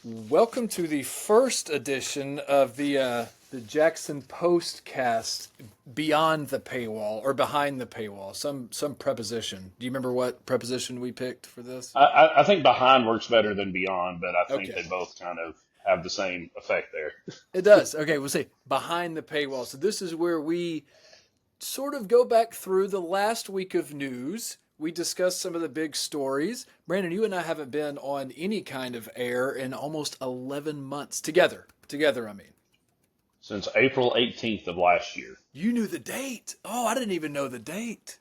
Welcome to the first edition of the Jackson Postcast, Beyond the Paywall or Behind the Paywall. Some preposition. Do you remember what preposition we picked for this? I think behind works better than beyond, but I think Okay, they both kind of have the same effect there. it does. Okay, we'll say Behind the Paywall. So this is where we sort of go back through the last week of news. We discuss some of the big stories. Brandon, you and I haven't been on any kind of air in almost 11 months together. Together, I mean. Since April 18th of last year. You knew the date. Oh, I didn't even know the date.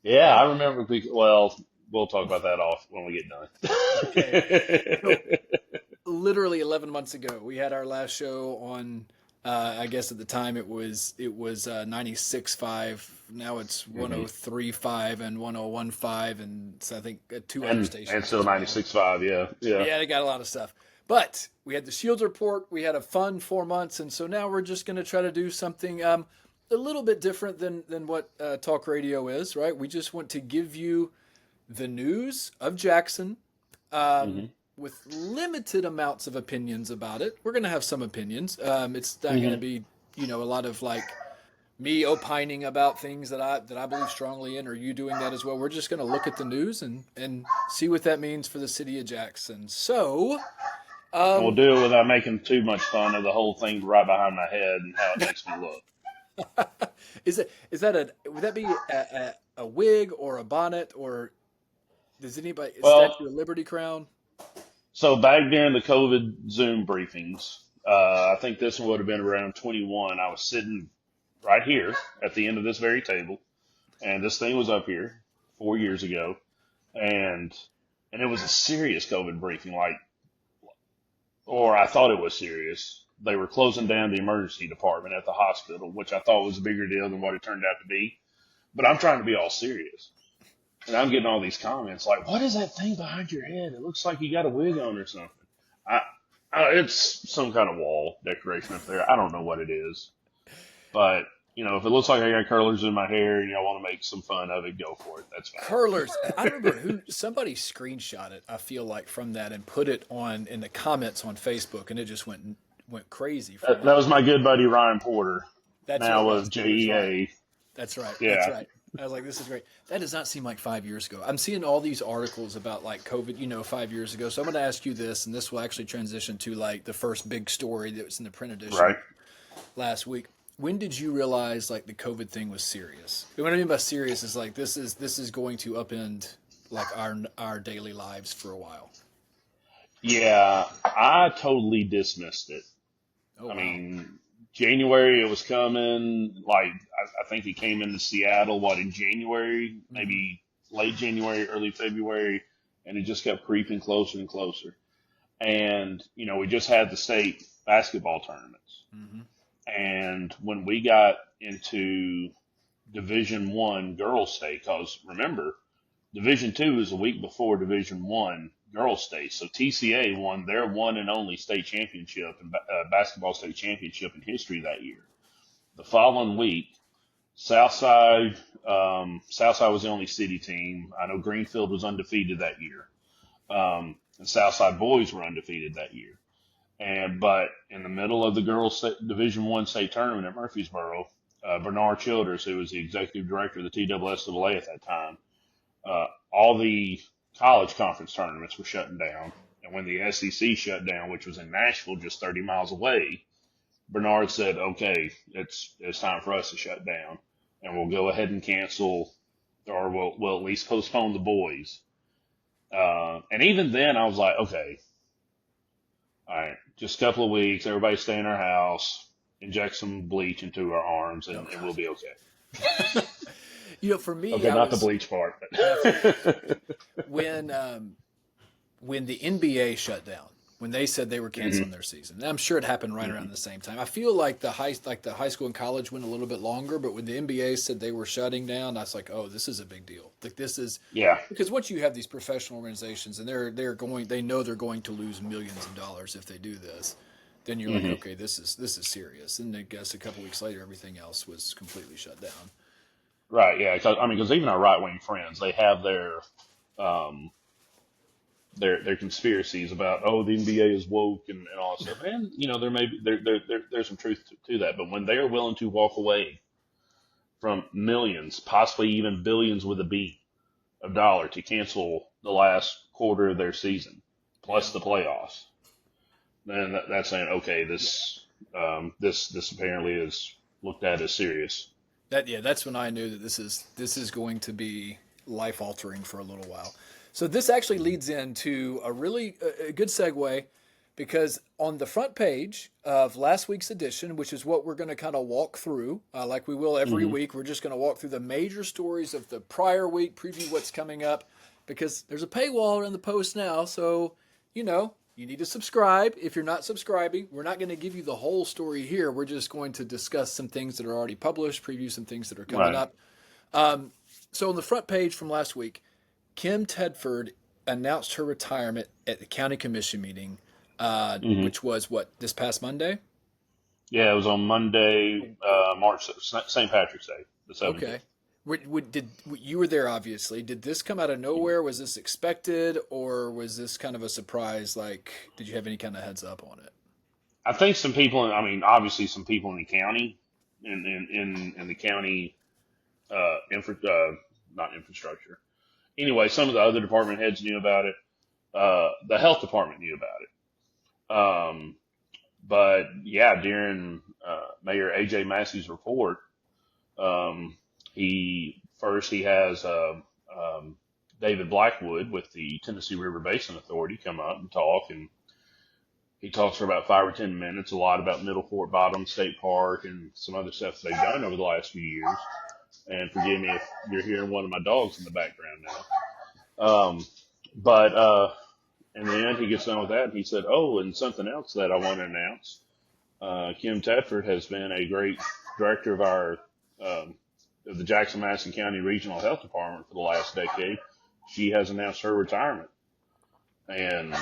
Yeah, I remember. Well, we'll talk about that off when we Okay. get So, done. literally 11 months ago, we had our last show on, I guess at the time it was 96.5. Now it's hmm 103.5 and 101.5. And so I think two other And stations still as well. 96.5, yeah. Yeah. Yeah, they got a lot of stuff. But we had the Shields report. We had a fun 4 months, and so now we're just going to try to do something a little bit different than what talk radio is, right? We just want to give you the news of Jackson hmm with limited amounts of opinions about it. We're going to have some opinions. It's not going to hmm be, a lot of like me opining about things that I believe strongly in, or you doing that as well. We're just going to look at the news and see what that means for the city of Jackson. So, And we'll um, do it without making too much fun of the whole thing right behind my head and how it makes me look. is that a would that be a wig or a bonnet, or does anybody Well, Statue of Liberty crown? so back during the COVID Zoom briefings, I think this one would have been around 21. I was sitting right here at the end of this very table, and this thing was up here 4 years ago, and and it was a serious COVID briefing, or I thought it was serious. They were closing down the emergency department at the hospital, which I thought was a bigger deal than what it turned out to be. But I'm trying to be all serious, and I'm getting all these comments like, "What is that thing behind your head? It looks like you got a wig on or something." I, it's some kind of wall decoration up there. I don't know what it is, but if it looks like I got curlers in my hair and y'all want to make some fun of it, go for it. That's fine. Curlers. I remember somebody screenshot it, I feel like, from that and put it on in the comments on Facebook, and it just went crazy from That there. was my good buddy Ryan Porter, That's who it now of was. It was Ryan. JEA. That's right. That's Yeah, right. I was like, this is great. That does not seem like 5 years ago. I'm seeing all these articles about like COVID, 5 years ago. So I'm going to ask you this, and this will actually transition to like the first big story that was in the print edition right. last week. When did you realize like the COVID thing was serious? What I mean by serious is like this is going to upend like our daily lives for a while. Yeah, I totally dismissed it. Oh I wow. mean, January it was coming. Like I think it came into Seattle in January, Hmm. maybe late January, early February, and it just kept creeping closer and closer. And we just had the state basketball tournaments, Hmm. and when we got into Division 1 girls state, because remember Division 2 is a week before Division 1 girls state. So TCA won their one and only state championship and basketball state championship in history that year. The following week, Southside, Southside was the only city team. I know Greenfield was undefeated that year. And Southside boys were undefeated that year. But in the middle of the Division 1 state tournament at Murfreesboro, Bernard Childers, who was the executive director of the TSSAA at that time, all the college conference tournaments were shutting down. And when the SEC shut down, which was in Nashville, just 30 miles away, Bernard said, "Okay, it's time for us to shut down, and we'll go ahead and cancel, or we'll at least postpone the boys." And even then, I was like, "Okay, all right, just a couple of weeks. Everybody stay in our house, inject some bleach into our arms, Oh and we'll gosh. be okay." For me, Okay, I not the was bleach part, that's okay. but When when the NBA shut down, when they said they were canceling hmm their season. And I'm sure it happened right around the same time. I feel like the high school and college went a little bit longer, but when the NBA said they were shutting down, I was like, oh, this is a big deal. Like this is yeah, because once you have these professional organizations and they know they're going to lose millions of dollars if they do this, then you're like, hmm okay, this is serious. And I guess a couple weeks later, everything else was completely shut down. right, yeah. Because even our right wing friends, they have um, their conspiracies about, oh, the NBA is woke and all that stuff. And there may be there's some truth to that. But when they are willing to walk away from millions, possibly even billions with a B of dollar to cancel the last quarter of their season plus the playoffs, then that's saying, okay, this apparently is looked at as serious. That's when I knew that this is going to be life altering for a little while. So this actually leads into a good segue, because on the front page of last week's edition, which is what we're going to kind of walk through, like we will every Hmm. week, we're just going to walk through the major stories of the prior week, preview what's coming up, because there's a paywall in the post now. So, you need to subscribe. If you're not subscribing, we're not going to give you the whole story here. We're just going to discuss some things that are already published, preview some things that are coming Right. up. So on the front page from last week, Kim Tedford announced her retirement at the county commission meeting, Hmm. which was what, this past Monday? Yeah, it was on Monday, March St. Patrick's Day, the 17th. Okay. You were there, obviously. Did this come out of nowhere? Was this expected, or was this kind of a surprise? Like, did you have any kind of heads up on it? I think some people, I mean, obviously some people in the county, in the county, not infrastructure. Anyway, some of the other department heads knew about it. The health department knew about it. But yeah, during Mayor AJ Massey's report, um, he has David Blackwood with the Tennessee River Basin Authority come up and talk, and he talks for about 5 or 10 minutes, a lot about Middle Fort Bottom State Park and some other stuff they've done over the last few years. And forgive me if you're hearing one of my dogs in the background now. But in the end, he gets done with that, and he said, "Oh, and something else that I want to announce. Kim Tedford has been a great director of of the Jackson-Madison County Regional Health Department for the last decade. She has announced her retirement, and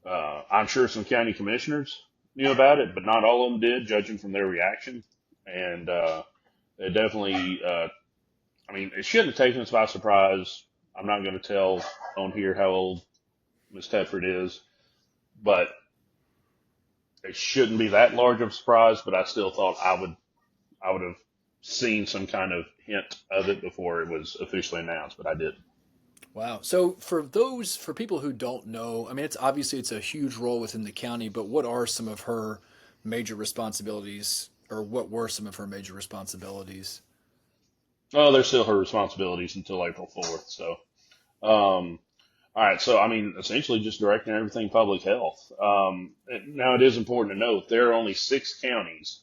I'm sure some county commissioners knew about it, but not all of them did, judging from their reaction. And it definitely, I mean, it shouldn't have taken us by surprise. I'm not going to tell on here how old Miss Tedford is, but it shouldn't be that large of a surprise. But I still thought I would have seen some kind of hint of it before it was officially announced, but I didn't. Wow. So for people who don't know, I mean, it's a huge role within the county, but what are some of her major responsibilities, or what were some of her major responsibilities? Oh, they're still her responsibilities until April 4th. So, all right. So, I mean, essentially just directing everything public health. Now it is important to note there are only 6 counties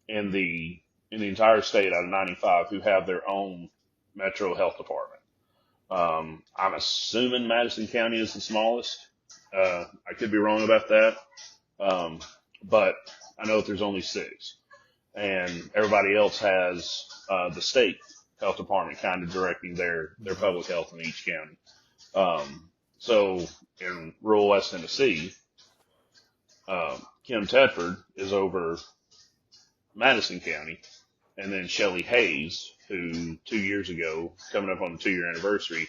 in the entire state out of 95 who have their own metro health department. I'm assuming Madison County is the smallest. I could be wrong about that. Um, but I know that there's only 6, and everybody else has the state health department kind of directing their public health in each county. So in rural West Tennessee, Kim Tedford is over Madison County, and then Shelley Hayes, who 2 years ago, coming up on the 2-year anniversary,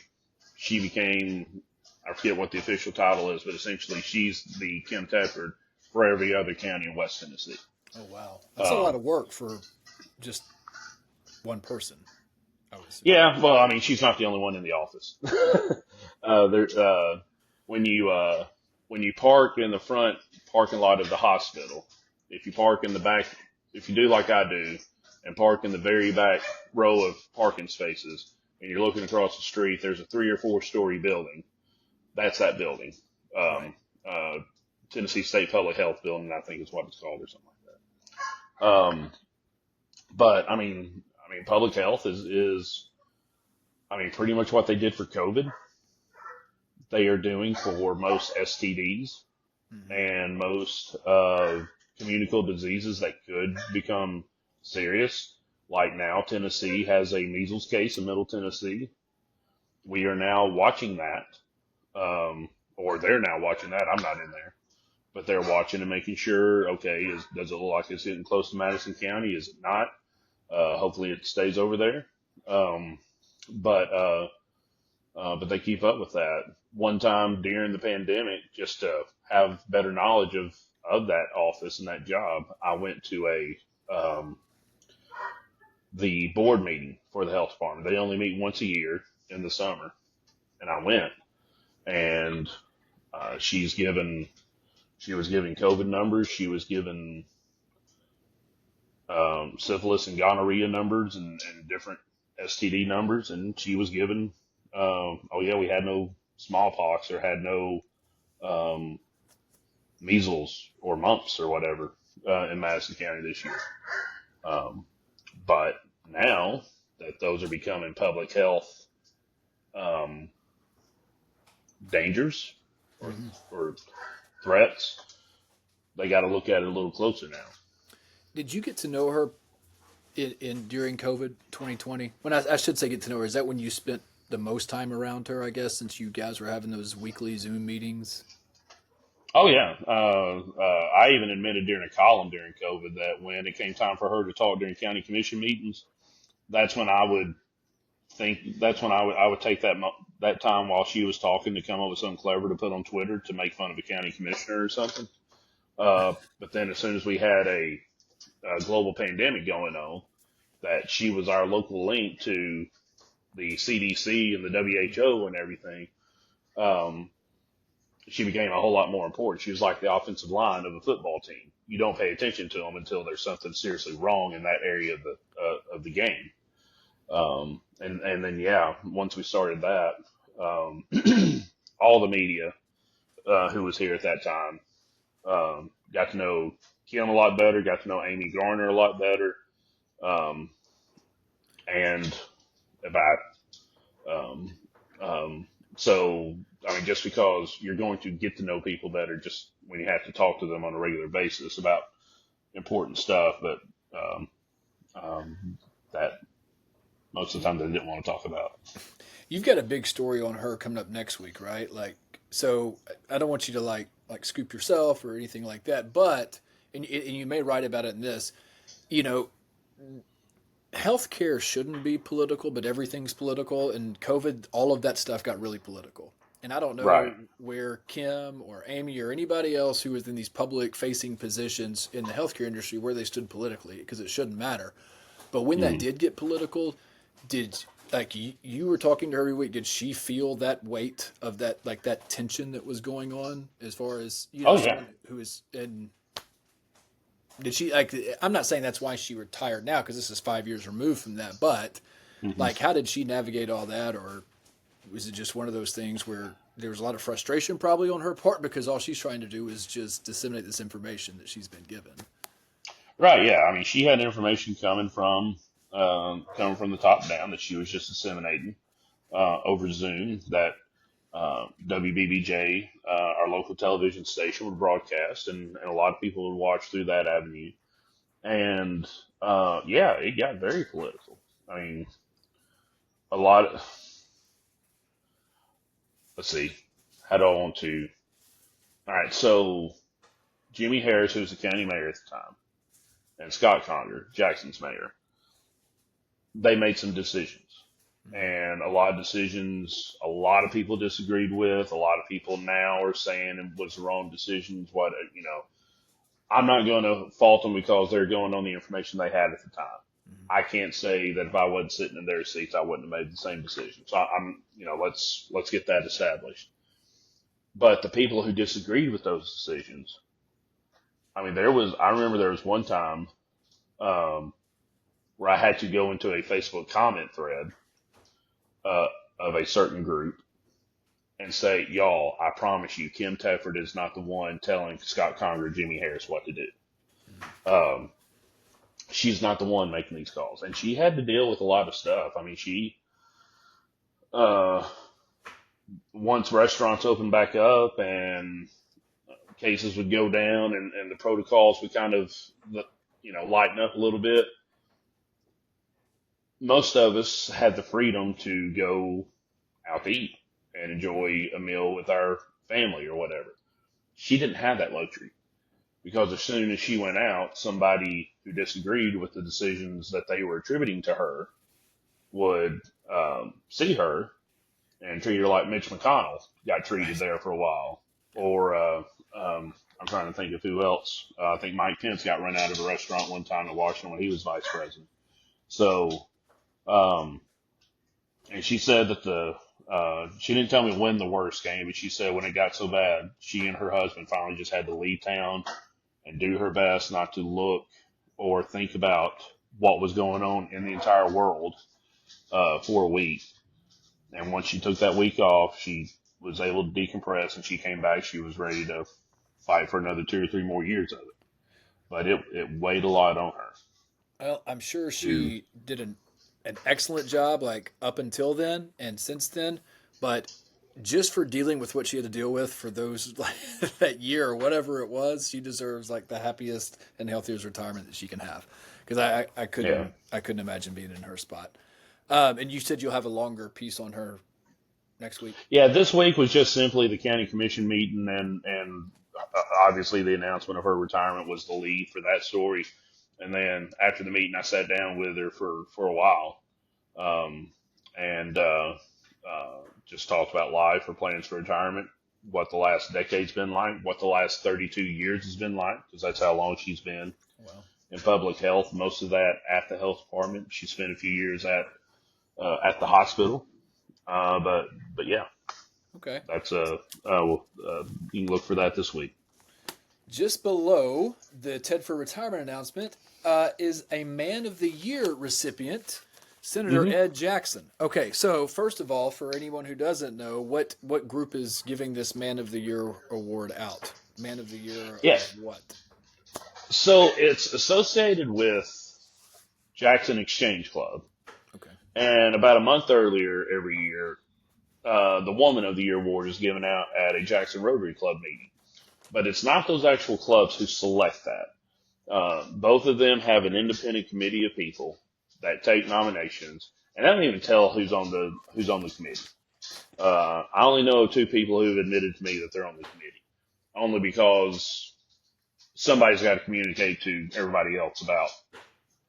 she became, I forget what the official title is, but essentially she's the Kim Tedford for every other county in West Tennessee. Oh, wow. That's a lot Um, of work for just one person, I would assume. yeah, well, I mean, she's not the only one in the office. There, when you park in the front parking lot of the hospital, if you park in the back, if you do like I do, and park in the very back row of parking spaces, and you're looking across the street, there's a 3 or 4 story building. That's that building. Right. Um, uh, Tennessee State Public Health Building, I think is what it's called, or something like that. But I mean, public health is, I mean, pretty much what they did for COVID. They are doing for most STDs Hmm. and most communicable diseases that could become serious. Like now, Tennessee has a measles case in Middle Tennessee. We are now watching that, or they're now watching that. I'm not in there, but they're watching and making sure. Okay, does it look like it's getting close to Madison County? Is it not? Hopefully, it stays over there. Um, but but they keep up with that. One time during the pandemic, just to have better knowledge of that office and that job, I went to the board meeting for the health department. They only meet once a year in the summer, and I went, and she was giving COVID numbers, she was giving syphilis and gonorrhea numbers and different STD numbers, and she was given, oh yeah, we had no smallpox or had no um, measles or mumps or whatever in Madison County this year. Um, but now that those are becoming public health um, dangers or, Hmm. or threats, they got to look at it a little closer now. Did you get to know her in during COVID 2020? When I should say get to know her, is that when you spent the most time around her? I guess since you guys were having those weekly Zoom meetings. Oh yeah, I even admitted during a column during COVID that when it came time for her to talk during county commission meetings, that's when I would that's when I would take that time while she was talking to come up with something clever to put on Twitter to make fun of a county commissioner or something. But then as soon as we had a global pandemic going on, that she was our local link to the CDC and the WHO and everything. Um, she became a whole lot more important. She was like the offensive line of a football team. You don't pay attention to them until there's something seriously wrong in that area of the game. And then yeah, once we started that, um, all the media who was here at that time got to know Kim a lot better, got to know Amy Garner a lot better, um, and about um, so I mean, just because you're going to get to know people better, just when you have to talk to them on a regular basis about important stuff, but um, that most of the time they didn't want to talk about. You've got a big story on her coming up next week, right? Like, so I don't want you to like scoop yourself or anything like that, but and you may write about it in this. You know, healthcare shouldn't be political, but everything's political, and COVID, all of that stuff got really political. And I don't know Right. where Kim or Amy or anybody else who was in these public facing positions in the healthcare industry where they stood politically because it shouldn't matter. But when that Mm. did get political, did like you were talking to her every week? Did she feel that weight of that like that tension that was going on as far as Oh yeah. someone who is in? Did she like? I'm not saying that's why she retired now because this is 5 years removed from that. But Hmm. like, how did she navigate all that, or was it just one of those things where there was a lot of frustration probably on her part because all she's trying to do is just disseminate this information that she's been given? Right. Yeah. I mean, she had information coming from the top down that she was just disseminating over Zoom that WBBJ, our local television station, would broadcast, and a lot of people would watch through that avenue. And yeah, it got very political. I mean, a lot. Let's see. How do I want to? All right. So Jimmy Harris, who was the county mayor at the time, and Scott Conger, Jackson's mayor, they made some decisions. And a lot of decisions, a lot of people disagreed with. A lot of people now are saying it was the wrong decisions. I'm not going to fault them because they're going on the information they had at the time. I can't say that if I wasn't sitting in their seats, I wouldn't have made the same decision. So let's get that established. But the people who disagreed with those decisions, I mean, I remember there was one time um, where I had to go into a Facebook comment thread uh, of a certain group and say, y'all, I promise you, Kim Tedford is not the one telling Scott Conger or Jimmy Harris what to do. Um, she's not the one making these calls. And she had to deal with a lot of stuff. I mean, uh, once restaurants opened back up and cases would go down and the protocols would kind of, lighten up a little bit, most of us had the freedom to go out to eat and enjoy a meal with our family or whatever. She didn't have that luxury because as soon as she went out, somebody who disagreed with the decisions that they were attributing to her would see her and treat her like Mitch McConnell got treated Right. there for a while. Or I'm trying to think of who else. I think Mike Pence got run out of a restaurant one time in Washington when he was vice president. So, um, and she said that she didn't tell me when the worst came, but she said when it got so bad, she and her husband finally just had to leave town and do her best not to look or think about what was going on in the entire world for a week. And once she took that week off, she was able to decompress, and she came back. She was ready to fight for another 2 or 3 more years of it. But it weighed a lot on her. Well, I'm sure To she did an excellent job, like up until then and since then. But just for dealing with what she had to deal with for those like that year or whatever it was, she deserves like the happiest and healthiest retirement that she can have. Because yeah, I couldn't imagine being in her spot. And you said you'll have a longer piece on her next week. yeah. This week was just simply the county commission meeting, and obviously the announcement of her retirement was the lead for that story. And then after the meeting, I sat down with her for a while, um, and just talked about life, her plans for retirement, what the last decade's been like, what the last 32 years has been like, because that's how long she's been Well, in public health. Most of that at the health department. She spent a few years at the hospital, but yeah, okay. that's you can look for that this week. Just below the Tedford retirement announcement is a Man of the Year recipient, Senator Hmm. Ed Jackson. Okay, so first of all, for anyone who doesn't know, what group is giving this Man of the Year award out? Man of the Year Yeah, of what? so it's associated with Jackson Exchange Club, Okay. and about a month earlier every year, the Woman of the Year award is given out at a Jackson Rotary Club meeting. But it's not those actual clubs who select that. Both of them have an independent committee of people that take nominations, and I don't even tell who's on the committee. I only know of two people who've admitted to me that they're on the committee, only because somebody's got to communicate to everybody else about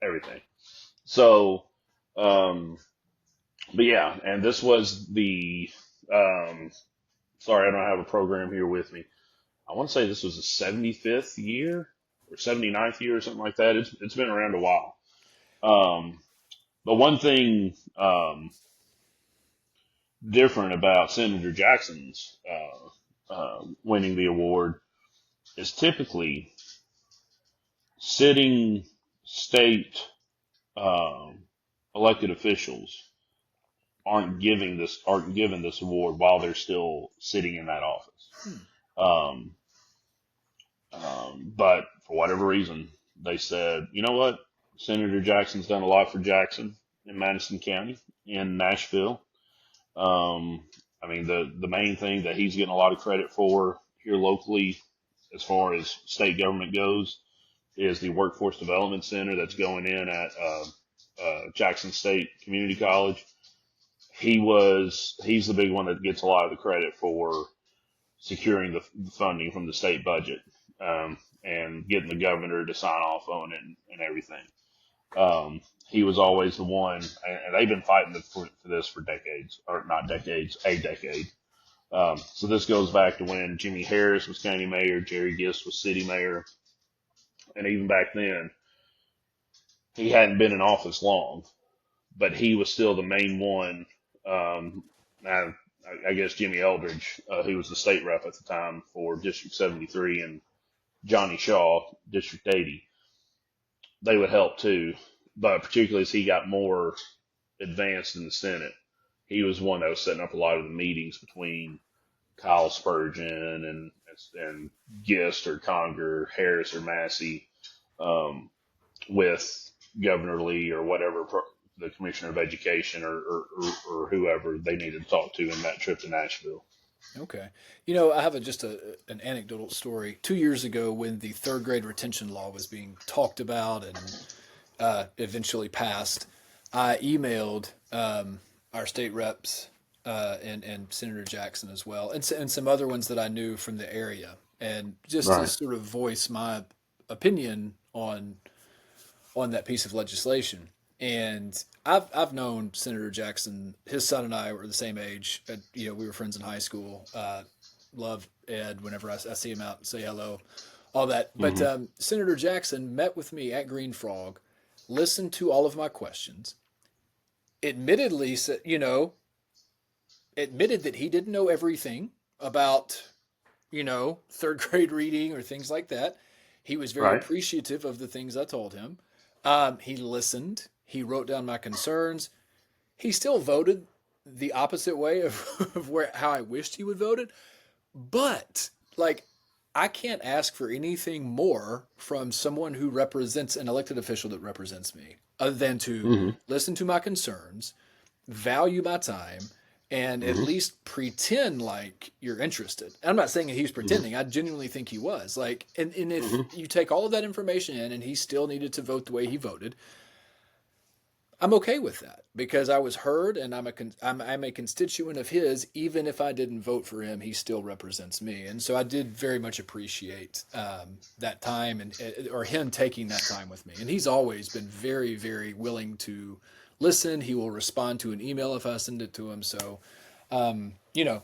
everything. So, um, but yeah, and this was the um, sorry, I don't have a program here with me. I want to say this was the 75th year or 79th year or something like that. It's been around a while. Um, but one thing different about Senator Jackson's winning the award is typically sitting state um, elected officials aren't given this award while they're still sitting in that office. Hmm. Um, but for whatever reason, they said, you know what? Senator Jackson's done a lot for Jackson in Madison County, in Nashville. I mean, the main thing that he's getting a lot of credit for here locally, as far as state government goes, is the Workforce Development Center that's going in at Jackson State Community College. He's the big one that gets a lot of the credit for securing the funding from the state budget, and getting the governor to sign off on it and everything. He was always the one, and they've been fighting for this for decades, or not decades, a decade. So this goes back to when Jimmy Harris was county mayor, Jerry Gist was city mayor, and even back then, he hadn't been in office long, but he was still the main one. Now, I guess Jimmy Eldridge, who was the state rep at the time for District 73, and Johnny Shaw, District 80, they would help too. But particularly as he got more advanced in the Senate, he was one that was setting up a lot of the meetings between Kyle Spurgeon and Gist or Conger, Harris or Massey, um, with Governor Lee or whatever the Commissioner of Education or whoever they needed to talk to in that trip to Nashville. Okay. I have just an anecdotal story. 2 years ago, when the third grade retention law was being talked about and eventually passed, I emailed our state reps and Senator Jackson as well, and some other ones that I knew from the area, and just to Right. sort of voice my opinion on that piece of legislation. And I've known Senator Jackson. His son and I were the same age. We were friends in high school. Love Ed whenever I see him out and say hello, all that. But Hmm. Senator Jackson met with me at Green Frog, listened to all of my questions, admittedly said, admitted that he didn't know everything about, third grade reading or things like that. He was very Right. appreciative of the things I told him. He listened. He wrote down my concerns. He still voted the opposite way of how I wished he would vote it. But like, I can't ask for anything more from someone who represents an elected official that represents me, other than to Hmm. listen to my concerns, value my time, and at Hmm. least pretend like you're interested. I'm not saying that he was Hmm. pretending. I genuinely think he was. Like, and if Hmm. you take all of that information in and he still needed to vote the way he voted, I'm okay with that because I was heard and I'm a constituent of his. Even if I didn't vote for him, he still represents me, and so I did very much appreciate that time and or him taking that time with me. And he's always been very, very willing to listen. He will respond to an email if I send it to him. So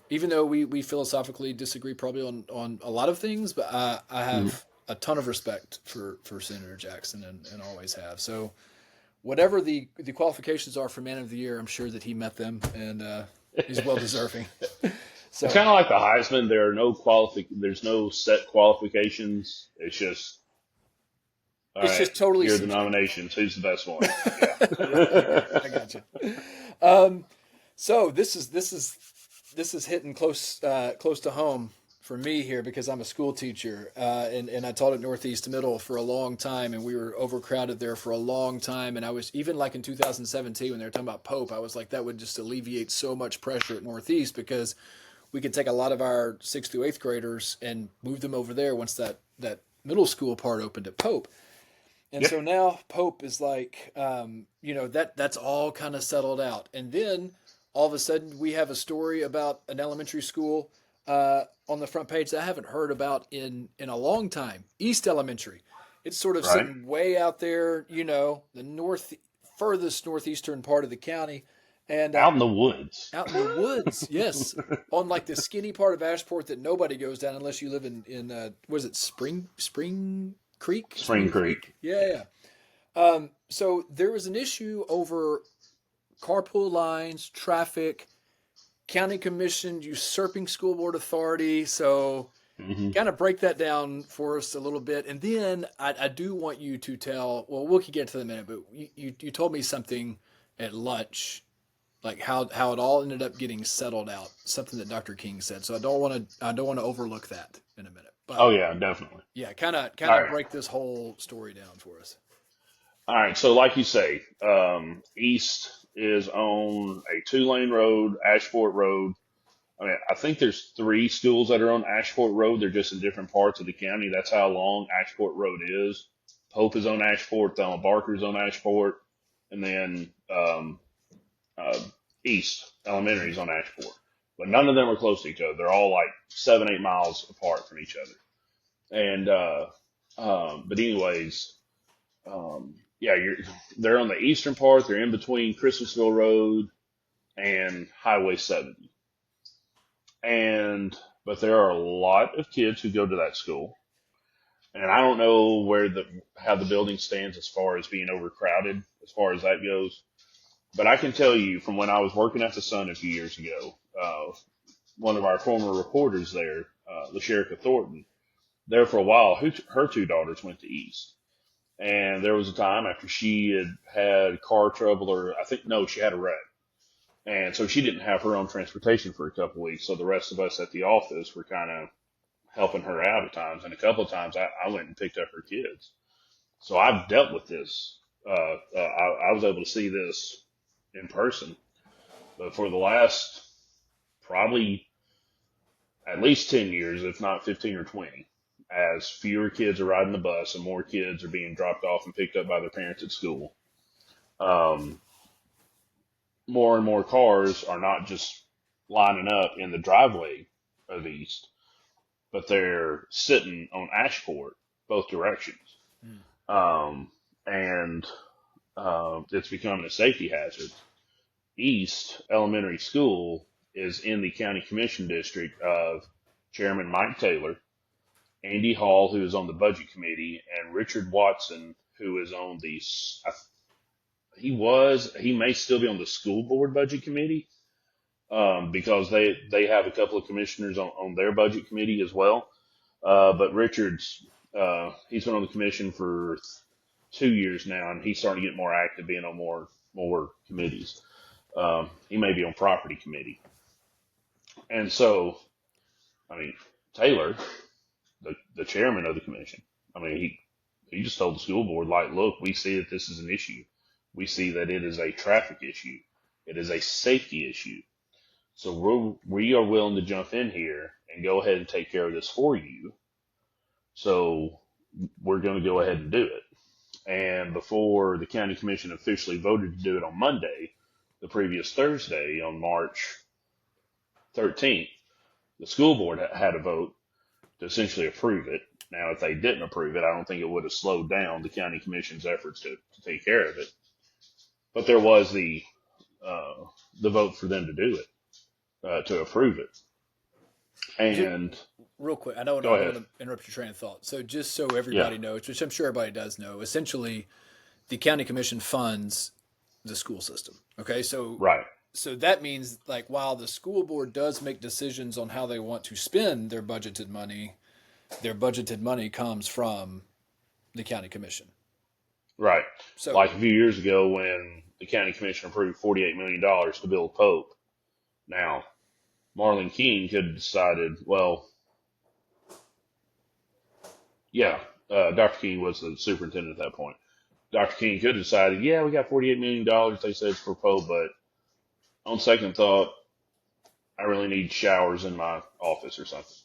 even though we philosophically disagree probably on a lot of things, but I Hmm. have a ton of respect for Senator Jackson and always have. So whatever the qualifications are for Man of the Year, I'm sure that he met them and he's well deserving. It's So kind of like the Heisman. There are no There's no set qualifications. It's just all it's right. just totally Here are the subjective. nominations. Who's the best one? Yeah, I got you. Yeah. I got you. Um, so this is hitting close to home for me here because I'm a school teacher and I taught at Northeast Middle for a long time and we were overcrowded there for a long time and I was even like in 2017 when they were talking about Pope I was like that would just alleviate so much pressure at Northeast because we could take a lot of our 6th through 8th graders and move them over there once that middle school part opened at Pope. And Yep. so now Pope is like, that's all kind of settled out. And then all of a sudden we have a story about an elementary school on the front page that I haven't heard about in a long time. East Elementary. It's sort of Right. sitting way out there, the furthest northeastern part of the county, and Out in the woods. out in the woods. Yes, on like the skinny part of Ashport that nobody goes down unless you live in was it Spring Creek? Spring Spring Creek. Creek. Yeah, Yeah. yeah. So there was an issue over carpool lines, traffic, county commission usurping school board authority. So Hmm. kind of break that down for us a little bit, and then I do want you to tell. Well, we can get to the minute, but you told me something at lunch like how it all ended up getting settled out. Something that Dr. King said. So I don't want to overlook that in a minute. But Oh yeah, definitely. yeah, kind of All kind of right. break this whole story down for us. All right. So like you say, East is on a 2-lane road, Ashford Road. I mean, I think there's 3 schools that are on Ashford Road. They're just in different parts of the county. That's how long Ashford Road is. Pope is on Ashford, Thelma Barker's on Ashford, and then uh, East Elementary is on Ashford. But none of them are close to each other. They're all like 7, 8 miles apart from each other. And but anyways, yeah, they're on the eastern part. They're in between Christmasville Road and Highway 70. And but there are a lot of kids who go to that school, and I don't know how the building stands as far as being overcrowded as far as that goes. But I can tell you from when I was working at the Sun a few years ago, one of our former reporters there, LaSherica Thornton, there for a while, her 2 daughters went to East. And there was a time after she had car trouble, or I think, no, she had a wreck. And so she didn't have her own transportation for a couple of weeks. So the rest of us at the office were kind of helping her out at times. And a couple of times I went and picked up her kids. So I've dealt with this. I was able to see this in person. But for the last probably at least 10 years, if not 15 or 20, as fewer kids are riding the bus and more kids are being dropped off and picked up by their parents at school, um, more and more cars are not just lining up in the driveway of East, but they're sitting on Ashport both directions. Hmm. Um, and it's becoming a safety hazard. East Elementary School is in the county commission district of Chairman Mike Taylor, Andy Hall, who is on the budget committee, and Richard Watson, who is on he may still be on the school board budget committee, because they have a couple of commissioners on their budget committee as well. But Richard's, he's been on the commission for 2 years now, and he's starting to get more active, being on more committees. He may be on property committee. And so, I mean, Taylor, the chairman of the commission, I mean, he just told the school board, like, look, we see that this is an issue. We see that it is a traffic issue. It is a safety issue. So we are willing to jump in here and go ahead and take care of this for you. So we're going to go ahead and do it. And before the county commission officially voted to do it on Monday, the previous Thursday, on March 13th, the school board had a vote to essentially approve it. Now, if they didn't approve it, I don't think it would have slowed down the county commission's efforts to take care of it. But there was the vote for them to do it, to approve it. And real quick, I don't want to interrupt your train of thought. So just so everybody knows, which I'm sure everybody does know, essentially the county commission funds the school system. Okay, so right. So that means, like, while the school board does make decisions on how they want to spend their budgeted money comes from the county commission. Right. So, like a few years ago when the county commission approved $48 million to build Pope. Now, Marlon King could have decided, well, Dr. King was the superintendent at that point. Dr. King could have decided, we got $48 million, they said, for Pope, but on second thought, I really need showers in my office or something.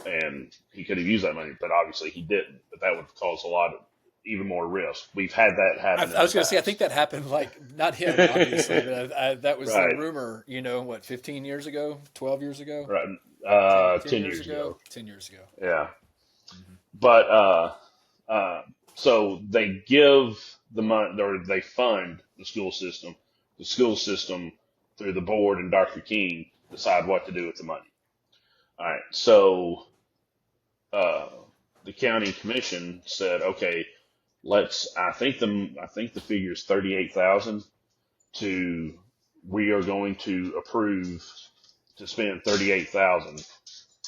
And he could have used that money, but obviously he didn't. But that would cause a lot of even more risk. We've had that happen. I was going to say, I think that happened, like, not him, obviously, but that was right. the rumor, 15 years ago, 12 years ago? Right. 10 years ago. 10 years ago. Yeah. Mm-hmm. But, so they give the money, or they fund the school system. The school system, through the board and Dr. King, decide what to do with the money. All right. So, the county commission said, okay, I think the figure is 38,000 we are going to approve to spend 38,000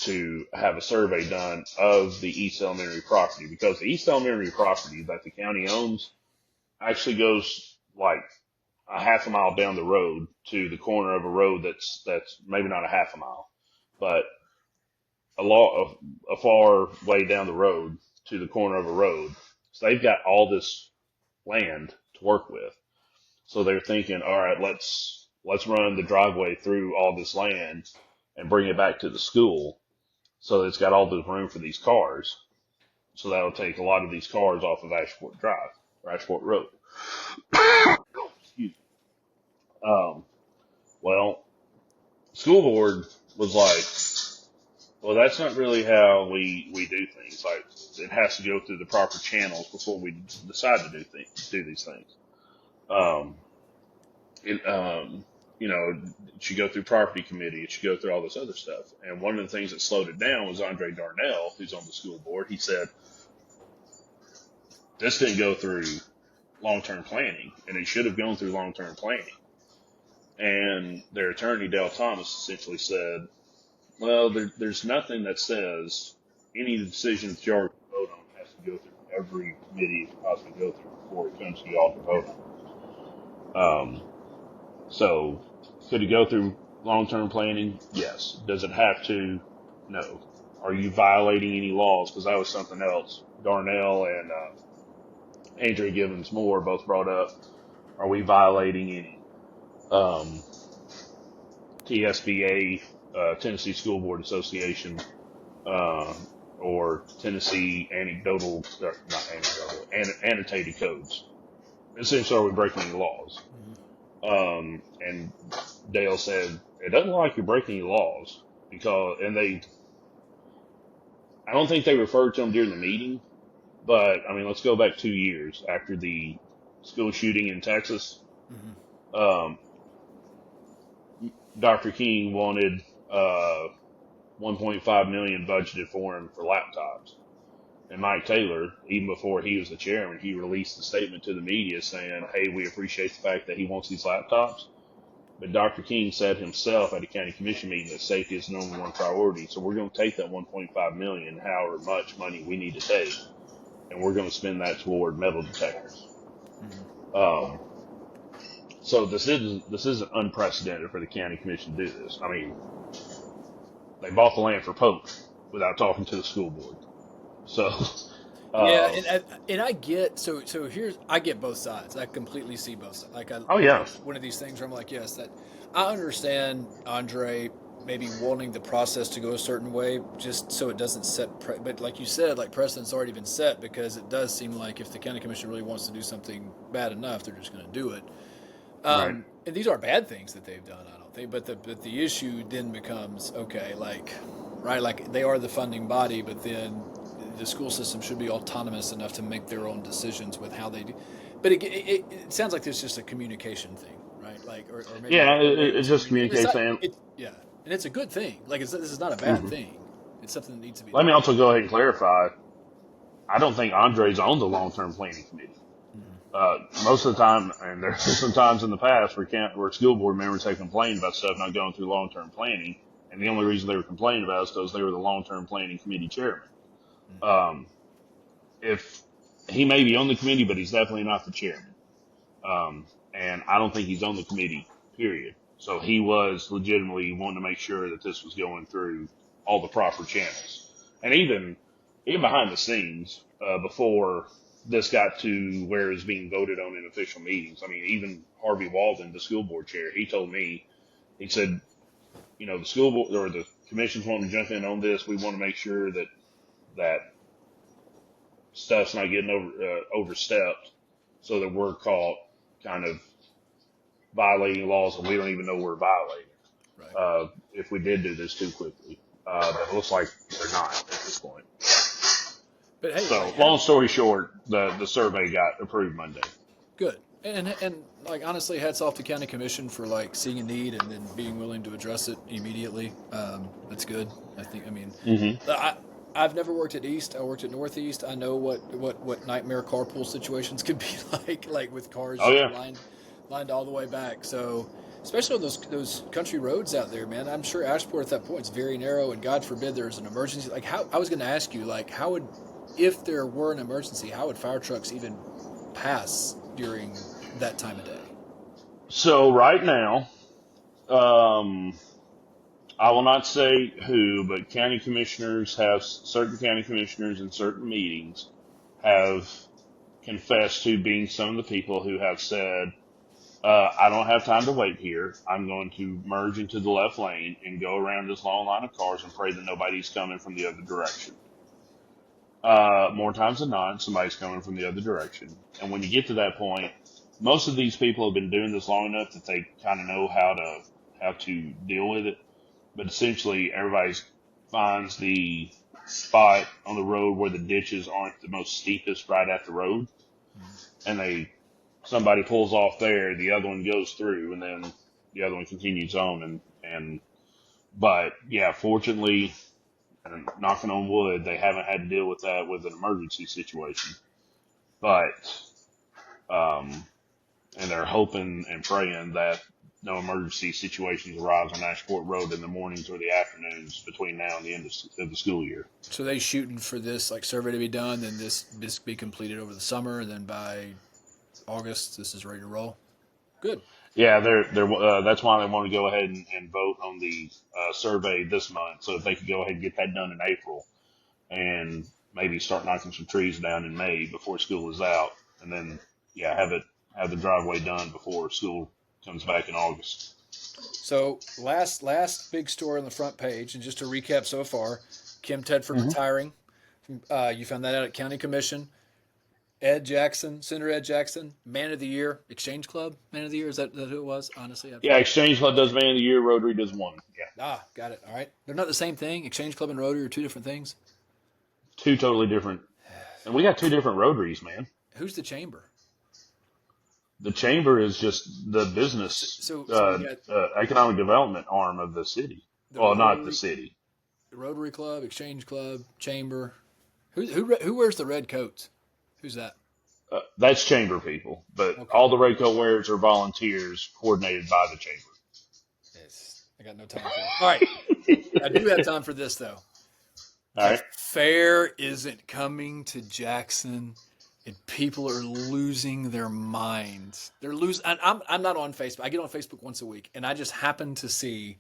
to have a survey done of the East Elementary property, because the East Elementary property that the county owns actually goes like a half a mile down the road to the corner of a road that's maybe not a half a mile, but a far way down the road to the corner of a road. So they've got all this land to work with. So they're thinking, all right, let's run the driveway through all this land and bring it back to the school, so that it's got all the room for these cars. So that'll take a lot of these cars off of Ashport Drive or Ashport Road. Excuse me. Well, school board was like, well, that's not really how we do things. Like, it has to go through the proper channels before we decide to do these things. It should go through property committee. It should go through all this other stuff. And one of the things that slowed it down was Andre Darnell, who's on the school board. He said, this didn't go through long-term planning, and it should have gone through long-term planning. And their attorney, Dale Thomas, essentially said, well, there's nothing that says any decision that you already vote on has to go through every committee it can possibly go through before it comes to you all to vote on. So could it go through long-term planning? Yes. Does it have to? No. Are you violating any laws? Because that was something else. Darnell and Andrea Givens Moore both brought up. Are we violating any TSBA, Tennessee School Board Association, or Tennessee annotated codes? Essentially, are we breaking any laws? And Dale said, it doesn't look like you're breaking any laws, I don't think they referred to them during the meeting, but I mean, let's go back 2 years after the school shooting in Texas. Mm-hmm. Um, Dr. King wanted 1.5 million budgeted for him for laptops. And Mike Taylor, even before he was the chairman, he released a statement to the media saying, "Hey, we appreciate the fact that he wants these laptops, but Dr. King said himself at a county commission meeting that safety is the number one priority. So we're going to take that 1.5 million, however much money we need to take, and we're going to spend that toward metal detectors." Mm-hmm. Um, so this isn't unprecedented for the county commission to do this. I mean, they bought the land for Pope without talking to the school board. So, Yeah, um, and I get so here's I get both sides. I completely see both sides. Like oh yeah, it's one of these things where I'm like, yes, that I understand Andre maybe wanting the process to go a certain way just so it doesn't but like you said, like precedent's already been set because it does seem like if the county commission really wants to do something bad enough, they're just going to do it. right. And these are bad things that they've done, I don't think. But the issue then becomes okay, like right, like they are the funding body, but then the school system should be autonomous enough to make their own decisions with how they do. But it sounds like there's just a communication thing, right? Like or maybe Yeah, a way it's to just communicate. And it's not communication. it yeah, and it's a good thing. Like this is not a bad Mhm. thing. It's something that needs to be Let done. me also go ahead and clarify. I don't think Andre's on the long-term planning committee. Mm-hmm. Most of the time, and there's been some times in the past where school board members have complained about stuff not going through long-term planning, and the only reason they were complaining about it is because they were the long-term planning committee chairman. Um, if he may be on the committee, but he's definitely not the chairman. And I don't think he's on the committee, period. So he was legitimately wanting to make sure that this was going through all the proper channels. And even behind the scenes, before this got to where it was being voted on in official meetings, I mean, even Harvey Walden, the school board chair, he told me, he said, the school board or the commission's wanting to jump in on this. We want to make sure that stuff's not getting overstepped so that we're caught kind of violating laws and we don't even know we're violating Right. if we did do this too quickly. But it looks like they're not at this point. But hey, So, like long story short, the survey got approved Monday. good. And like honestly, hats off to county commission for like seeing a need and then being willing to address it immediately. That's good. I think. I mean, Mm-hmm. I've never worked at East. I worked at Northeast. I know what nightmare carpool situations could be like with cars Oh yeah. lined all the way back. So especially on those country roads out there, man. I'm sure Ashport at that point is very narrow, and God forbid there's an emergency. Like how I was going to ask you, like how would if there were an emergency, how would fire trucks even pass during that time of day? So right now, um, I will not say who, but certain county commissioners in certain meetings have confessed to being some of the people who have said, I don't have time to wait here. I'm going to merge into the left lane and go around this long line of cars and pray that nobody's coming from the other direction. More times than not, somebody's coming from the other direction. And when you get to that point, most of these people have been doing this long enough that they kind of know how to deal with it. But essentially, everybody finds the spot on the road where the ditches aren't the most steepest right at the road, and somebody pulls off there, the other one goes through, and then the other one continues on. But yeah, fortunately, and knocking on wood, they haven't had to deal with that with an emergency situation. But and they're hoping and praying that no emergency situations arise on Ashport Road in the mornings or the afternoons between now and the end of the school year. So they shooting for this like survey to be done, then this be completed over the summer, and then by August this is ready to roll. Good. Yeah, that's why they want to go ahead and vote on the survey this month, so that they could go ahead and get that done in April, and maybe start knocking some trees down in May before school is out, and then yeah, have the driveway done before school comes back in August. So last big story on the front page, and just to recap so far, Kim Tedford Mm-hmm. retiring. You found that out at County Commission. Senator Ed Jackson, Man of the Year, Exchange Club, Man of the Year. Is that who it was? Honestly, I Yeah, forget. Exchange Club does Man of the Year, Rotary does one. Yeah, Got it. All right, they're not the same thing. Exchange Club and Rotary are two different things. two totally different, and we got two different Rotaries, man. Who's the chamber? The chamber is just the business, So we got economic development arm of the city. the Well, not the city. Rotary Club, Exchange Club, Chamber. Who wears the red coats? Who's that? That's chamber people, but Okay. all the red coat wearers are volunteers coordinated by the chamber. Yes. I got no time for it. All right. I do have time for this though. All The right. fair isn't coming to Jackson, and people are losing their minds. They're losing. I'm not on Facebook. I get on Facebook once a week, and I just happen to see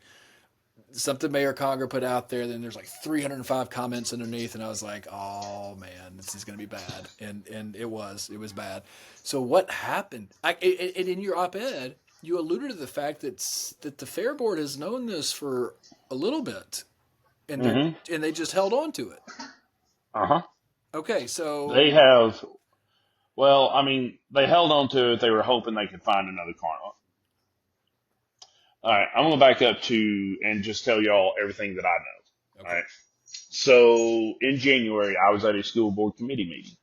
something Mayor Conger put out there. Then there's like 305 comments underneath, and I was like, "Oh man, this is going to be bad." And it was bad. So what happened? And in your op-ed, you alluded to the fact that the fair board has known this for a little bit, and Mm-hmm. they just held on to it. Uh-huh. Okay, so They have, well, I mean, they held on to it. They were hoping they could find another carnival. All right, I'm going to back up to and just tell y'all everything that I know. All okay, right. So in January, I was at a school board committee meeting,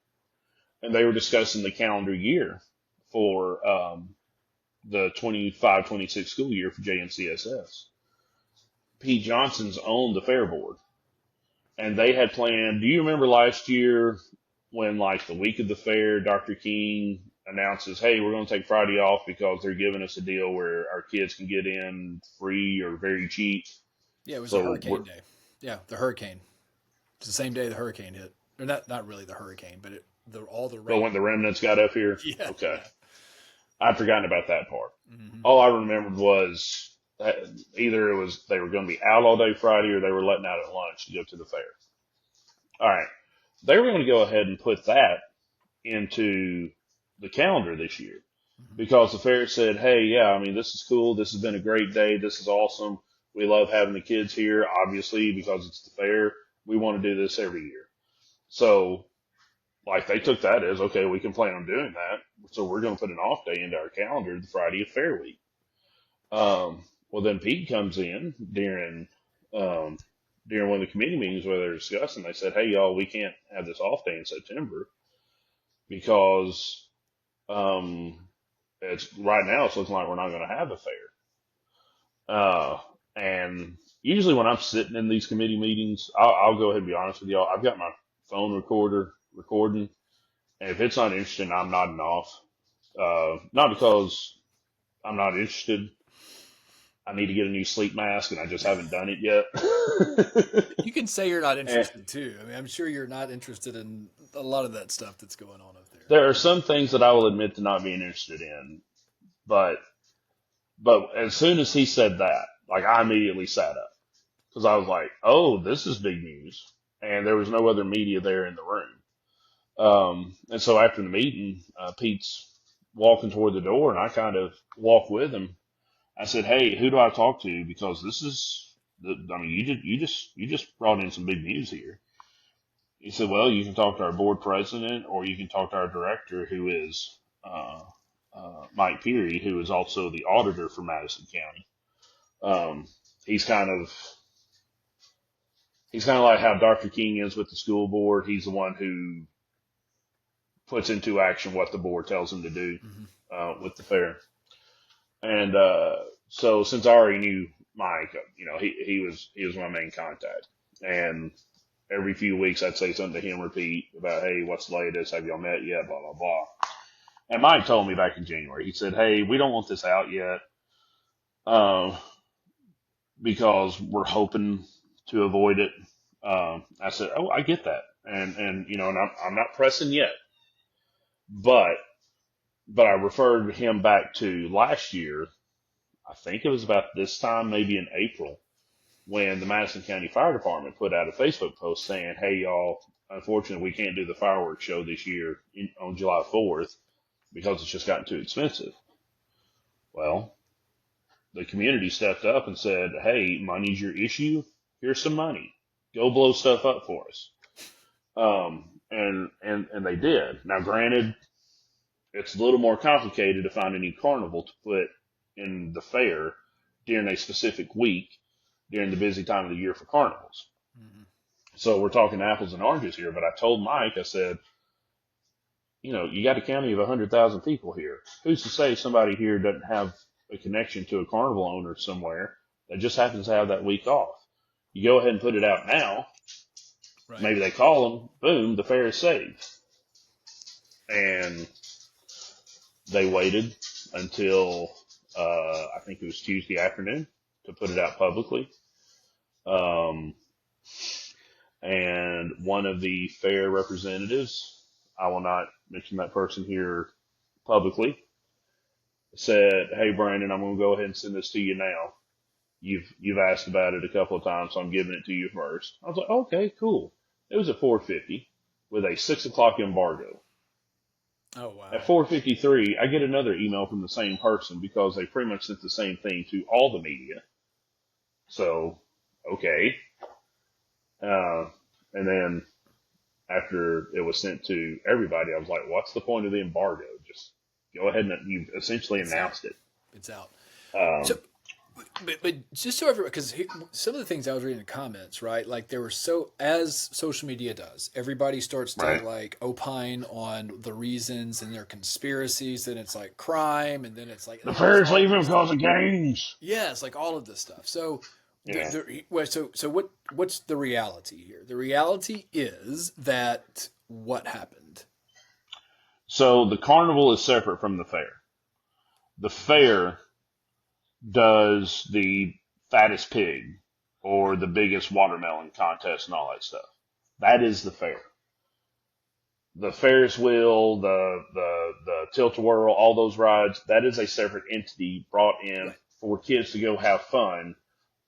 and they were discussing the calendar year for the 25-26 school year for JNCSS. Pete Johnson's owned the fair board, and they had planned. Do you remember last year when, like, the week of the fair, Dr. King announces, "Hey, we're going to take Friday off because they're giving us a deal where our kids can get in free or very cheap." yeah, it was a So hurricane day. Yeah, the hurricane. It's the same day the hurricane hit, or not really the hurricane, but all the but rain. when the remnants got up here, Yeah, okay, yeah. I'd forgotten about that part. Hmm. All I remembered was that either it was they were going to be out all day Friday or they were letting out at lunch to go to the fair. All right, they were going to go ahead and put that into the calendar this year Hmm. because the fair said, "Hey, yeah, I mean, this is cool. This has been a great day. This is awesome. We love having the kids here, obviously, because it's the fair. We want to do this every year." So, like, they took that as, okay, we can plan on doing that. So we're going to put an off day into our calendar the Friday of Fair Week. Well, then Pete comes in um, during one of the committee meetings where they're discussing. They said, "Hey, y'all, we can't have this off day in September because um, it's right now it's looking like we're not going to have a fair." And usually when I'm sitting in these committee meetings, I'll go ahead and be honest with y'all. I've got my phone recorder recording, and if it's not interesting, I'm nodding off. Not because I'm not interested. I need to get a new sleep mask, and I just haven't done it yet. You can say you're not And interested too. I mean, I'm sure you're not interested in a lot of that stuff that's going on up there. there are some things that I will admit to not being interested in, but as soon as he said that, like, I immediately sat up because I was like, "Oh, this is big news," and there was no other media there in the room. And so after the meeting, Pete's walking toward the door, and I kind of walk with him. I said, "Hey, who do I talk to? Because this is, I mean, you just brought in some big news here." He said, "Well, you can talk to our board president, or you can talk to our director, who is Mike Peary, who is also the auditor for Madison County." Um, he's kind of like how Dr. King is with the school board. He's the one who puts into action what the board tells him to do Hmm. with the fair. And so since I already knew Mike, he was my main contact. And every few weeks I'd say something to him or Pete about, "Hey, what's the latest? Have y'all met yet? Blah blah blah." And Mike told me back in January. He said, "Hey, we don't want this out yet uh, because we're hoping to avoid it." I said, "Oh, I get that, and and I'm not pressing yet, but I referred him back to last year. I think it was about this time, maybe in April, when the Madison County Fire Department put out a Facebook post saying, "Hey, y'all, unfortunately, we can't do the fireworks show this year on July 4th because it's just gotten too expensive." Well, the community stepped up and said, "Hey, money's your issue. Here's some money. Go blow stuff up for us." And they did. Now, granted, it's a little more complicated to find a new carnival to put in the fair during a specific week during the busy time of the year for carnivals. Hmm. So we're talking apples and oranges here. But I told Mike, I said, you got a county of 100,000 people here. Who's to say somebody here doesn't have a connection to a carnival owner somewhere that just happens to have that week off? You go ahead and put it out now. Right. Maybe they call them, boom, the fair is saved. And they waited until I think it was Tuesday afternoon to put it out publicly. Um, and one of the fair representatives, I will not mention that person here publicly, said, "Hey Brandon, I'm going to go ahead and send this to you now. You've asked about it a couple of times, so I'm giving it to you first." I was like, "Okay, cool." It was at 4:50 with a 6 o'clock embargo. Oh wow. At 4:53, I get another email from the same person because they pretty much sent the same thing to all the media. So, okay. And then after it was sent to everybody, I was like, what's the point of the embargo? Just go ahead and you've essentially announced it. It's out. Um, So, but just so everyone, because some of the things I was reading in the comments, right? Like there were as social media does, everybody starts to right. like opine on the reasons and their conspiracies. Then it's like crime, and then it's like The there's fair's all leaving these, because of games. yeah, it's like all of this stuff. So, Yeah. what's the reality here? The reality is that what happened? So the carnival is separate from the fair. The fair does the fattest pig or the biggest watermelon contest and all that stuff. That is the fair. The Ferris wheel, the tilt-a-whirl, all those rides, that is a separate entity brought in Right. for kids to go have fun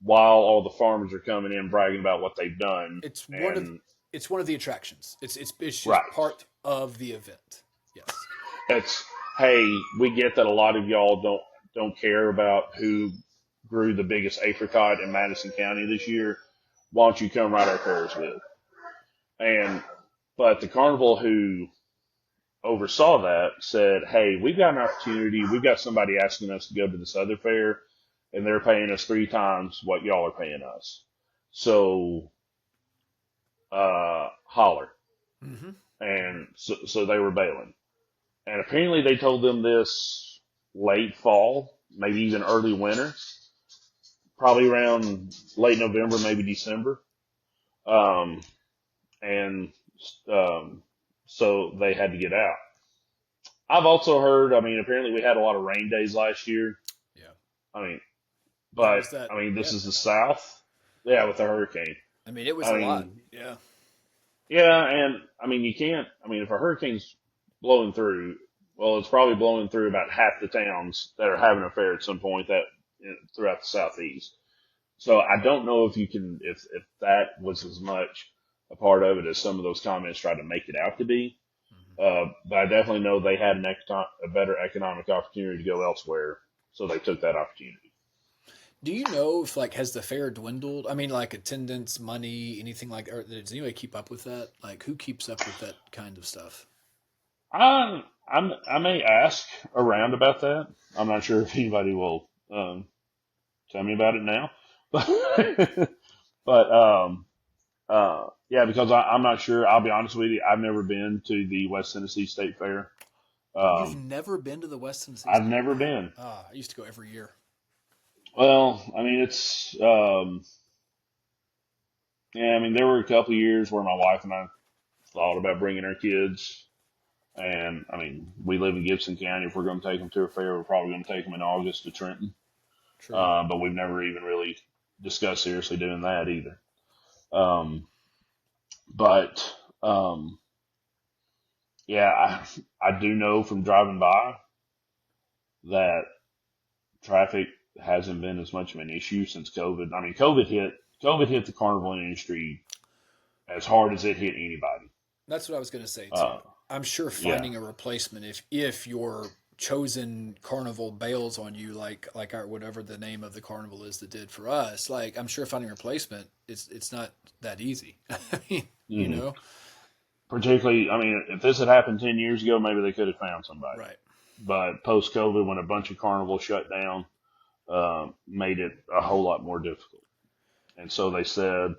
while all the farmers are coming in bragging about what they've done. It's one of And it's one of the attractions. It's just right. part of the event. Yes. It's, hey, we get that a lot of y'all don't care about who grew the biggest apricot in Madison County this year. Why don't you come ride our Ferris wheel? And but the carnival who oversaw that said, "Hey, we've got an opportunity. We've got somebody asking us to go to this other fair, and they're paying us 3 times what y'all are paying us. So, holler." Mm-hmm. And so they were bailing. And apparently they told them this late fall, maybe even early winter, probably around late November, maybe December. Um, and so they had to get out. I've also heard, I mean, apparently we had a lot of rain days last year. Yeah. I mean, That but was that. I mean, this Yeah. is the South. Yeah, with the hurricane. I mean, it was I a lot. mean, Yeah. yeah, and I mean, you can't, I mean, if a hurricane's blowing through, well, it's probably blowing through about half the towns that are having a fair at some point throughout the Southeast. So I don't know if you can, if that was as much a part of it as some of those comments tried to make it out to be. Mm-hmm. But I definitely know they had a better economic opportunity to go elsewhere, so they took that opportunity. Do you know if like has the fair dwindled? I mean, like attendance, money, anything like that? Or does anybody keep up with that? Like, who keeps up with that kind of stuff? I may ask around about that. I'm not sure if anybody will tell me about it now, but yeah, because I'm not sure. I'll be honest with you. I've never been to the West Tennessee State Fair. You've Um, never been to the West Tennessee I've State? never been. I used to go every year. Well, I mean, it's yeah. I mean, there were a couple of years where my wife and I thought about bringing our kids. And I mean, we live in Gibson County. If we're going to take them to a fair, we're probably going to take them in August to Trenton. True. But we've never even really discussed seriously doing that either. Um, but yeah, I do know from driving by that traffic hasn't been as much of an issue since COVID. I mean, COVID hit the carnival industry as hard as it hit anybody. That's what I was going to say too. Uh, I'm sure yeah. finding a replacement if your chosen carnival bails on you, like our whatever the name of the carnival is that did for us, like I'm sure finding a replacement it's not that easy. I mean, you hmm know, Particularly, I mean, if this had happened 10 years ago, maybe they could have found somebody. right? But post COVID, when a bunch of carnivals shut down, made it a whole lot more difficult. And so they said,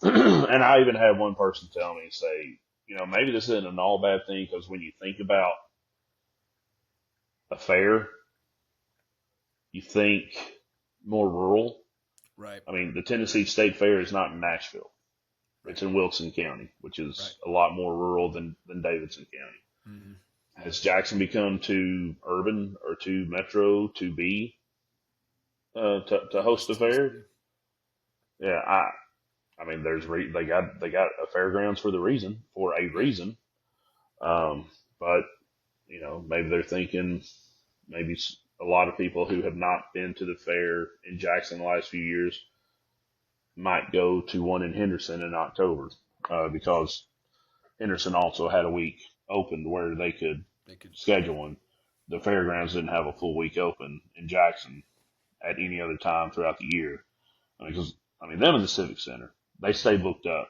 and I even had one person tell me, say, maybe this isn't an all bad thing because when you think about a fair, you think more rural. Right. I mean, the Tennessee State Fair is not in Nashville. Right. It's in Wilson County, which Right. is a lot more rural than Davidson County. Mm-hmm. Has Jackson become too urban or too metro to be to host Yes, a Tennessee. fair? Yeah, I mean, they got a fairgrounds for a Yeah. reason. But maybe they're thinking maybe a lot of people who have not been to the fair in Jackson the last few years might go to one in Henderson in October because Henderson also had a week open where they could They could. Yeah. schedule one. The fairgrounds didn't have a full week open in Jackson at any other time throughout the year. Because them in the Civic Center, they stay booked up.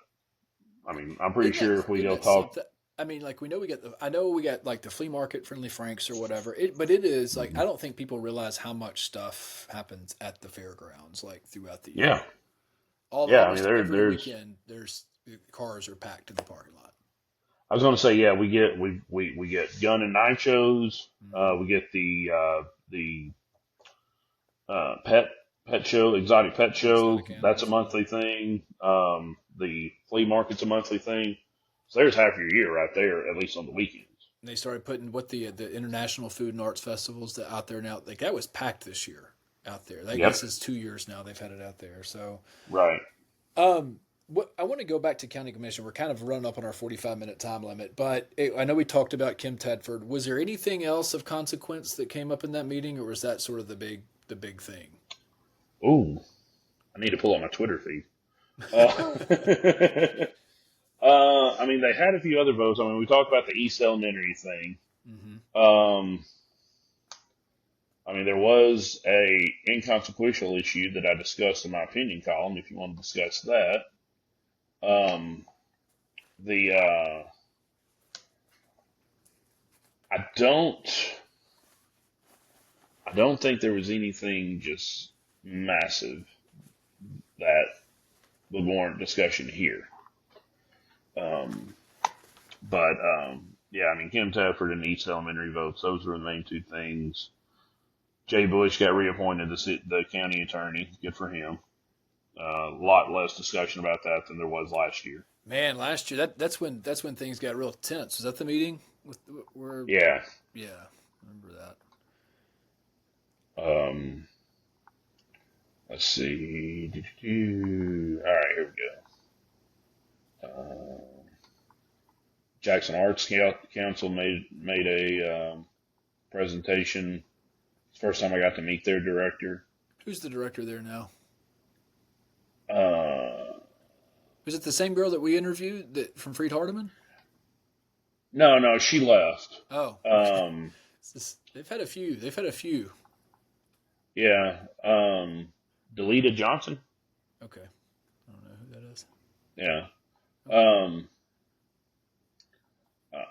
I mean, I'm pretty sure if we Isn't go that talk, something? I mean, like we know we got I know we got like the flea market, Friendly Franks or whatever. But it is like I don't think people realize how much stuff happens at the fairgrounds like throughout the year. yeah, yeah. I mean, Almost every there's. weekend, there's cars are packed in the parking lot. I was going to say, yeah, we get gun and knife shows. Mm-hmm. We get the pet show, exotic pet show. Exotic That's a animals. Yeah. monthly thing. The flea market's a monthly thing. So there's half your year right there, at least on the weekends. And they started putting what the International Food and Arts Festivals that out there now. Like that was packed this year out there. I Yep. guess it's 2 years now they've had it out there. So Right. what I want to go back to county commission. We're kind of running up on our 45-minute time limit, but I know we talked about Kim Tedford. Was there anything else of consequence that came up in that meeting, or was that sort of the big thing? Ooh, I need to pull up my Twitter feed. Uh, they had a few other votes. I mean, we talked about the East Elementary thing. Mm-hmm. Um, there was a inconsequential issue that I discussed in my opinion column. If you want to discuss that, um, the I don't think there was anything just massive that would warrant discussion here. Um, but yeah, Kim Tedford and East Elementary votes; those were the main two things. Jay Bush got reappointed as the county attorney. Good for him. A lot less discussion about that than there was last year. Man, last year that's when things got real tense. Was that the meeting with where? Yeah. Yeah, remember that. Um, let's see. All right, here we go. Jackson Arts Council made a presentation. It's the first time I got to meet their director. Who's the director there now? Uh, Was it the same girl that we interviewed from Freed Hardeman? no, she left. Oh, okay. Um, They've had a few. They've had a few. yeah. Delita Johnson. Okay, I don't know who that is. Yeah. Okay.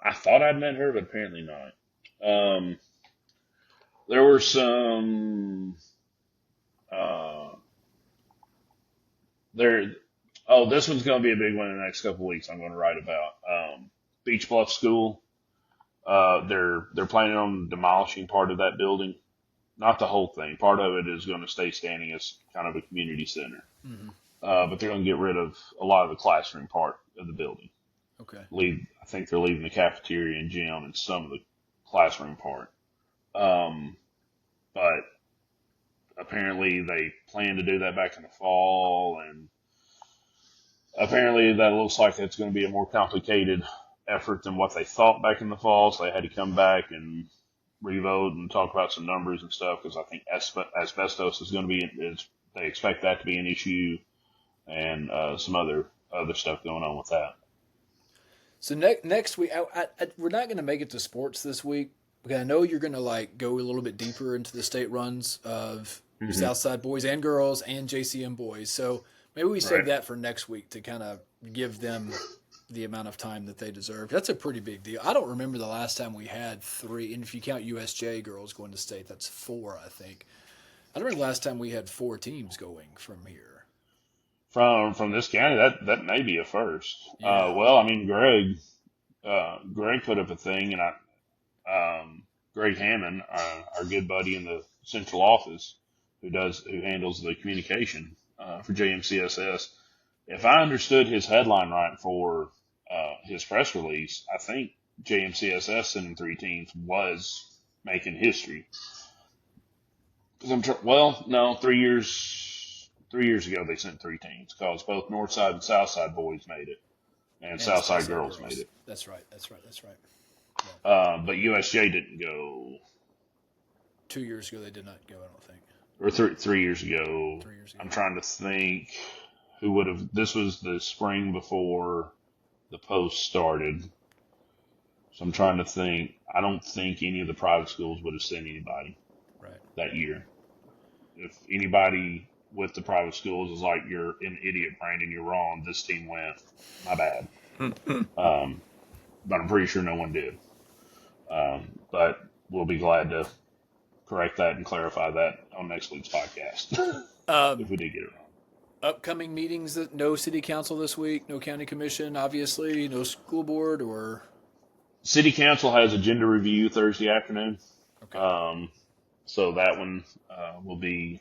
I thought I'd met her, but apparently not. There were some. Uh, there. Oh, this one's going to be a big one in the next couple of weeks. I'm going to write about Beach Bluff School. They're planning on demolishing part of that building, not the whole thing. Part of it is going to stay standing as kind of a community center, Mm-hmm. but they're going to get rid of a lot of the classroom part of the building. Okay. I think they're leaving the cafeteria and gym and some of the classroom part. But apparently they plan to do that back in the fall, and apparently that looks like it's going to be a more complicated effort than what they thought back in the fall. So they had to come back and revote and talk about some numbers and stuff because I think asbestos is going to be. They expect that to be an issue, and some other stuff going on with that. So next week, we're not going to make it to sports this week because I know you're going to like go a little bit deeper into the state runs of Mm-hmm. Southside boys and girls and JCM boys. So maybe we save Right. that for next week to kind of give them the amount of time that they deserve. That's a pretty big deal. I don't remember the last time we had 3, and if you count USJ girls going to state, that's 4, I think. I don't remember the last time we had 4 teams going from here. From this county, that may be a first. Yeah. Well, Greg Greg put up a thing, and Greg Hammond, our good buddy in the central office, who handles the communication for JMCSS. If I understood his headline right for his press release, I think JMCSS sending 3 teams was making history. No, 3 years ago they sent 3 teams because both Northside and Southside boys made it, and Southside girls made it. That's right. But USJ didn't go. 2 years ago they did not go, I don't think. Or 3 years ago. 3 years ago. I'm trying to think who would have. This was the spring before the post started. So I'm trying to think. I don't think any of the private schools would have sent anybody that year. If anybody with the private schools is like, you're an idiot, Brandon, you're wrong, this team went, my bad. But I'm pretty sure no one did. But we'll be glad to correct that and clarify that on next week's podcast if we did get it wrong. Upcoming meetings, no city council this week, no county commission, obviously, no school board, or? City council has agenda review Thursday afternoon. Okay. So that one will be.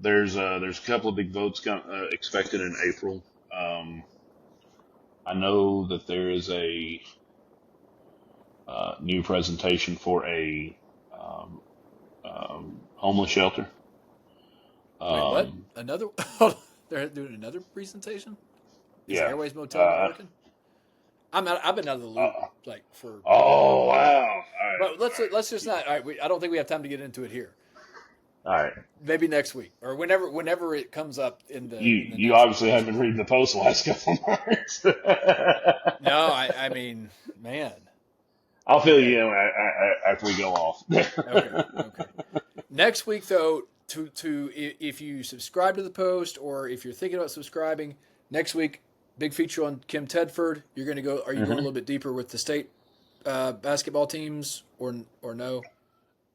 There's a couple of big votes expected in April. I know that there is a new presentation for a homeless shelter. Wait, what? Another? They're doing another presentation? Is Airways Motel not working? I've been out of the loop for. Oh wow! All right. But let's just not. All right, I don't think we have time to get into it here. All right. Maybe next week or whenever it comes up in the. You obviously haven't been reading the post the last couple of months. No, I mean, man. I'll fill you in after we go off. Okay. Next week, though, if you subscribe to the post or if you're thinking about subscribing, next week, big feature on Kim Tedford. You're going to go. Are you going a little bit deeper with the state basketball teams or no?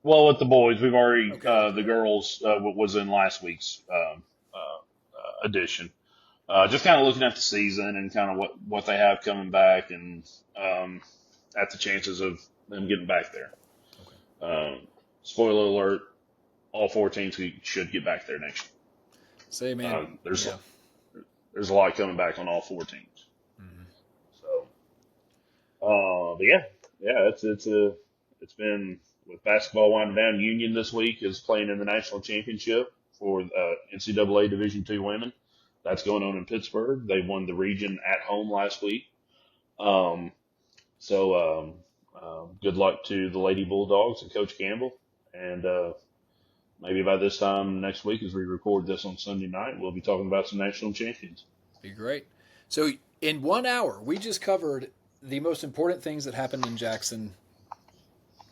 Well, with the boys, we've already the girls was in last week's edition. Just kind of looking at the season and kind of what they have coming back and at the chances of them getting back there. Okay. Spoiler alert: all 4 teams should get back there next year. Say, man, there's a lot coming back on all 4 teams. Mm-hmm. So, but it's been. With basketball winding down, Union this week is playing in the national championship for NCAA Division II women. That's going on in Pittsburgh. They won the region at home last week. So good luck to the Lady Bulldogs and Coach Campbell. And maybe by this time next week, as we record this on Sunday night, we'll be talking about some national champions. Be great. So in 1 hour, we just covered the most important things that happened in Jackson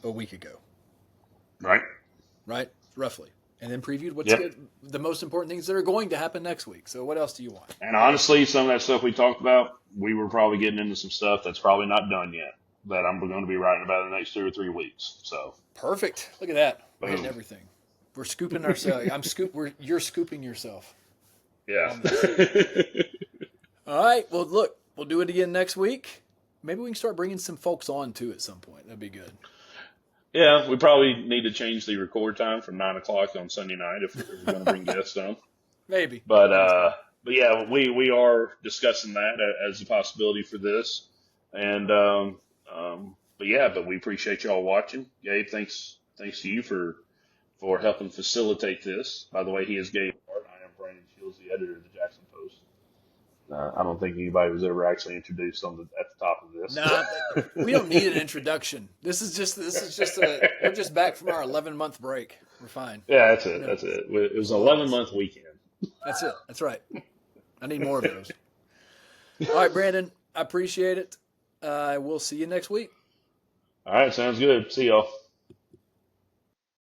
a week ago. Right? Roughly. And then previewed what's the most important things that are going to happen next week. So what else do you want? And honestly, some of that stuff we talked about, we were probably getting into some stuff that's probably not done yet that I'm going to be writing about in the next 2 or 3 weeks. So perfect. Look at that. We're hitting everything. We're scooping ourselves. You're scooping yourself. Yeah. All right. Well, look, we'll do it again next week. Maybe we can start bringing some folks on too at some point. That'd be good. Yeah, we probably need to change the record time from 9 o'clock on Sunday night if we're going to bring guests on. Maybe. But yeah, we are discussing that as a possibility for this. And but we appreciate y'all watching. Gabe, thanks to you for helping facilitate this. By the way, he is Gabe Hart. I am Brandon Shields, the editor of the Jackson Post. I don't think anybody was ever actually introduced at the top of this. No, we don't need an introduction. We're just back from our 11-month break. We're fine. Yeah, that's it. That's it. It was an 11-month weekend. That's it. That's right. I need more of those. All right, Brandon, I appreciate it. We'll see you next week. All right, sounds good. See y'all.